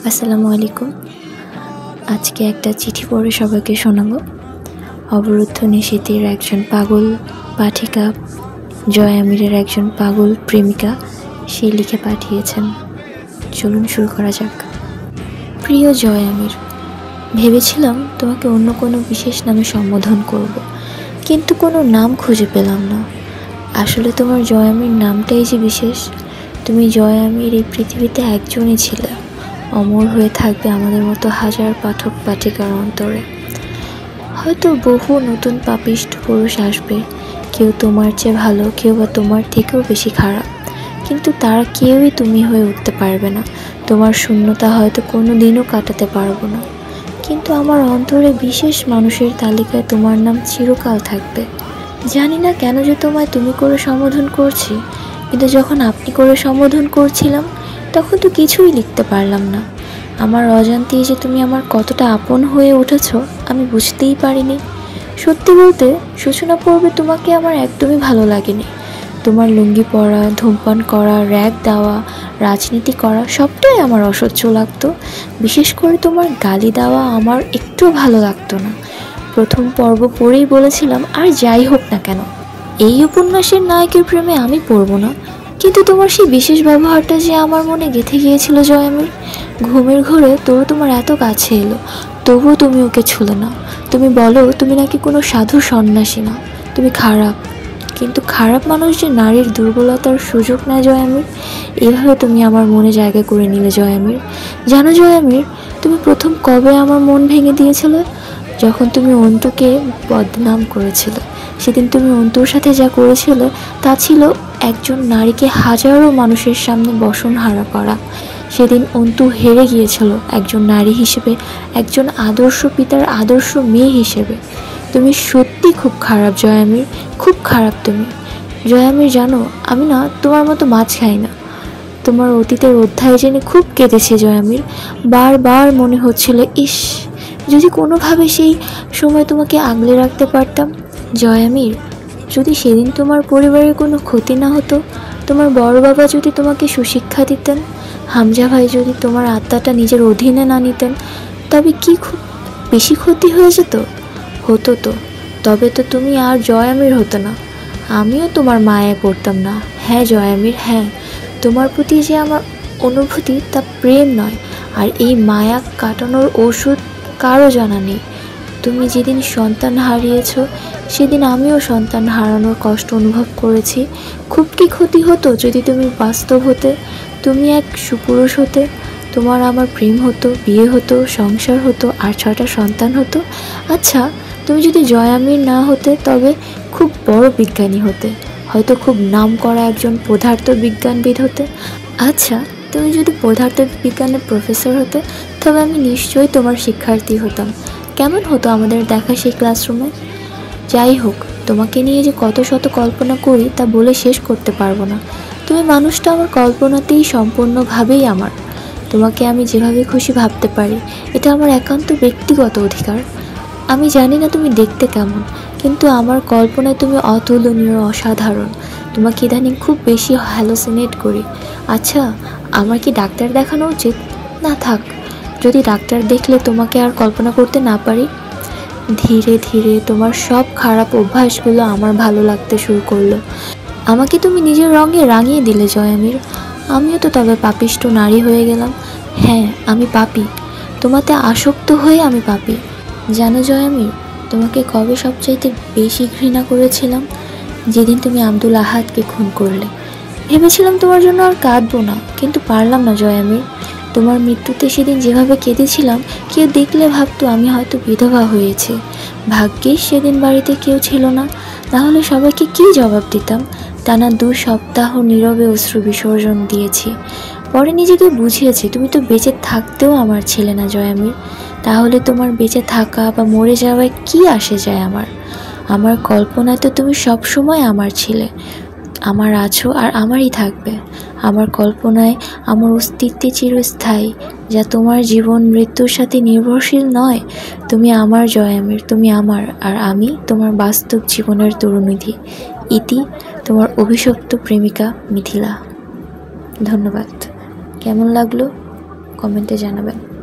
আসসালামু আলাইকুম। আজকে একটা চিঠি পড়ে সবাইকে শোনাবো। অবরুদ্ধ নিশীথের একজন পাগল পাঠিকা জয় আমিরের একজন পাগল প্রেমিকা সে লিখে পাঠিয়েছেন। চলুন শুরু করা যাক। প্রিয় জয় আমির, ভেবেছিলাম তোমাকে অন্য কোনো বিশেষ নামে সম্বোধন করব, কিন্তু কোনো নাম খুঁজে পেলাম না। আসলে তোমার জয় আমির নামটাই যে বিশেষ। তুমি জয় আমির এই পৃথিবীতে একজনই ছিলে, অমর হয়ে থাকবে আমাদের মতো হাজার পাঠক পাঠিকার অন্তরে। হয়তো বহু নতুন পাপিষ্ঠ পুরুষ আসবে, কেউ তোমার চেয়ে ভালো, কেউ বা তোমার থেকেও বেশি খারাপ, কিন্তু তারা কেউই তুমি হয়ে উঠতে পারবে না। তোমার শূন্যতা হয়তো কোনো দিনও কাটাতে পারবো না, কিন্তু আমার অন্তরে বিশেষ মানুষের তালিকায় তোমার নাম চিরকাল থাকবে। জানি না কেন যে তোমায় তুমি করে সম্বোধন করছি, কিন্তু যখন আপনি করে সম্বোধন করছিলাম তখন তো কিছুই লিখতে পারলাম না। আমার অজান্তেই যে তুমি আমার কতটা আপন হয়ে উঠেছ আমি বুঝতেই পারিনি। সত্যি বলতে সূচনা পর্বে তোমাকে আমার একদমই ভালো লাগেনি। তোমার লুঙ্গি পরা, ধূমপান করা, র্যাগ দেওয়া, রাজনীতি করা সবটাই আমার অসহ্য লাগতো। বিশেষ করে তোমার গালি দেওয়া আমার একটুও ভালো লাগতো না। প্রথম পর্ব পড়েই বলেছিলাম আর যাই হোক না কেন এই উপন্যাসের নায়কের প্রেমে আমি পড়ব না, কিন্তু তোমার সেই বিশেষ ব্যবহারটা যে আমার মনে গেঁথে গিয়েছিল জয় আমির। ঘুমের ঘোরে তোর তোমার এত কাছে এলো, তবুও তুমি ওকে ছুঁলে না। তুমি বলো তুমি নাকি কোনো সাধু সন্ন্যাসী না, তুমি খারাপ, কিন্তু খারাপ মানুষ যে নারীর দুর্বলতার সুযোগ নেয় জয় আমির, এভাবে তুমি আমার মনে জায়গা করে নিলে জয় আমির। জানো জয় আমির, তুমি প্রথম কবে আমার মন ভেঙে দিয়েছিলে? যখন তুমি অন্তুকে বদনাম করেছিলে। সেদিন তুমি অন্তুর সাথে যা করেছিলে তা ছিল একজন নারীকে হাজারো মানুষের সামনে বসনহারা করা। সেদিন অন্তু হেরে গিয়েছিল একজন নারী হিসেবে, একজন আদর্শ পিতার আদর্শ মেয়ে হিসেবে। তুমি সত্যি খুব খারাপ জয় আমির, খুব খারাপ তুমি। জয় আমির জানো, আমি না তোমার মতো মাছ খাই না। তোমার অতীতের অধ্যায় জেনে খুব কেঁদেছে জয় আমির। বারবার মনে হচ্ছিল ইস, যদি কোনোভাবে সেই সময় তোমাকে আগলে রাখতে পারতাম। জয় আমির, যদি সেদিন তোমার পরিবারের কোনো ক্ষতি না হতো, তোমার বড় বাবা যদি তোমাকে সুশিক্ষা দিতেন, হামজা ভাই যদি তোমার আত্মাটা নিজের অধীনে না নিতেন, তবে কি খুব বেশি ক্ষতি হয়ে যেত? হতো তো, তবে তো তুমি আর জয় আমির হতো না, আমিও তোমার মায়ায় পড়তাম না। হ্যাঁ জয় আমির, হ্যাঁ, তোমার প্রতি যে আমার অনুভূতি তা প্রেম নয়, আর এই মায়া কাটানোর ওষুধ কারো জানা নেই। তুমি যেদিন সন্তান হারিয়েছ সেদিন আমিও সন্তান হারানোর কষ্ট অনুভব করেছি। খুব কি ক্ষতি হতো যদি তুমি বাস্তব হতে, তুমি এক সুপুরুষ হতে, তোমার আমার প্রেম হতো, বিয়ে হতো, সংসার হতো, আর 6টা সন্তান হতো। আচ্ছা, তুমি যদি জয় আমির না হতে তবে খুব বড় বিজ্ঞানী হতে, হয়তো খুব নাম করা একজন পদার্থ বিজ্ঞানবিদ হতে। আচ্ছা, তুমি যদি পদার্থ বিজ্ঞানের প্রফেসর হতে তবে আমি নিশ্চয়ই তোমার শিক্ষার্থী হতাম। কেমন হতো আমাদের দেখা সেই ক্লাসরুমে? যাই হোক, তোমাকে নিয়ে যে কত শত কল্পনা করি তা বলে শেষ করতে পারবো না। তুমি মানুষটা আমার কল্পনাতেই সম্পূর্ণভাবেই আমার। তোমাকে আমি যেভাবে খুশি ভাবতে পারি, এটা আমার একান্ত ব্যক্তিগত অধিকার। আমি জানি না তুমি দেখতে কেমন, কিন্তু আমার কল্পনায় তুমি অতুলনীয়, অসাধারণ। তোমাকে ইদানিং খুব বেশি হ্যালোসিনেট করি। আচ্ছা, আমার কি ডাক্তার দেখানো উচিত? না থাক, যদি ডাক্তার দেখলে তোমাকে আর কল্পনা করতে না পারি। ধীরে ধীরে তোমার সব খারাপ অভ্যাসগুলো আমার ভালো লাগতে শুরু করলো। আমাকে তুমি নিজের রঙে রাঙিয়ে দিলে জয় আমির। আমিও তো তবে পাপিষ্ঠ নারী হয়ে গেলাম। হ্যাঁ, আমি পাপী, তোমাতে আসক্ত হয়ে আমি পাপী। জানো জয় আমির, তোমাকে কবে সবচাইতে বেশি ঘৃণা করেছিলাম? যেদিন তুমি আব্দুল আহাদকে খুন করলে। ভেবেছিলাম তোমার জন্য আর কাঁদবো না, কিন্তু পারলাম না জয় আমির। তোমার মৃত্যুতে সেদিন যেভাবে কেঁদেছিলাম, কেউ দেখলে ভাবতো আমি হয়তো বিধবা হয়েছি। ভাগ্যিস সেদিন বাড়িতে কেউ ছিল না, নাহলে সবাইকে কী জবাব দিতাম। টানা 2 সপ্তাহ নীরবে অশ্রু বিসর্জন দিয়েছি। পরে নিজেকে বুঝিয়েছি তুমি তো বেঁচে থাকতেও আমার ছিলে না জয় আমির। তাহলে তোমার বেঁচে থাকা বা মরে যাওয়ায় কি আসে যায় আমার? আমার কল্পনায় তো তুমি সবসময় আমার ছিলে, আমার আছো আর আমারই থাকবে। আমার কল্পনায় আমার অস্তিত্বে চিরস্থায়ী, যা তোমার জীবন মৃত্যুর সাথে নির্ভরশীল নয়। তুমি আমার জয় আমির, তুমি আমার, আর আমি তোমার বাস্তব জীবনের তরুণীধি। ইতি, তোমার অভিশপ্ত প্রেমিকা মিথিলা। ধন্যবাদ। কেমন লাগলো? কমেন্টে জানাবেন।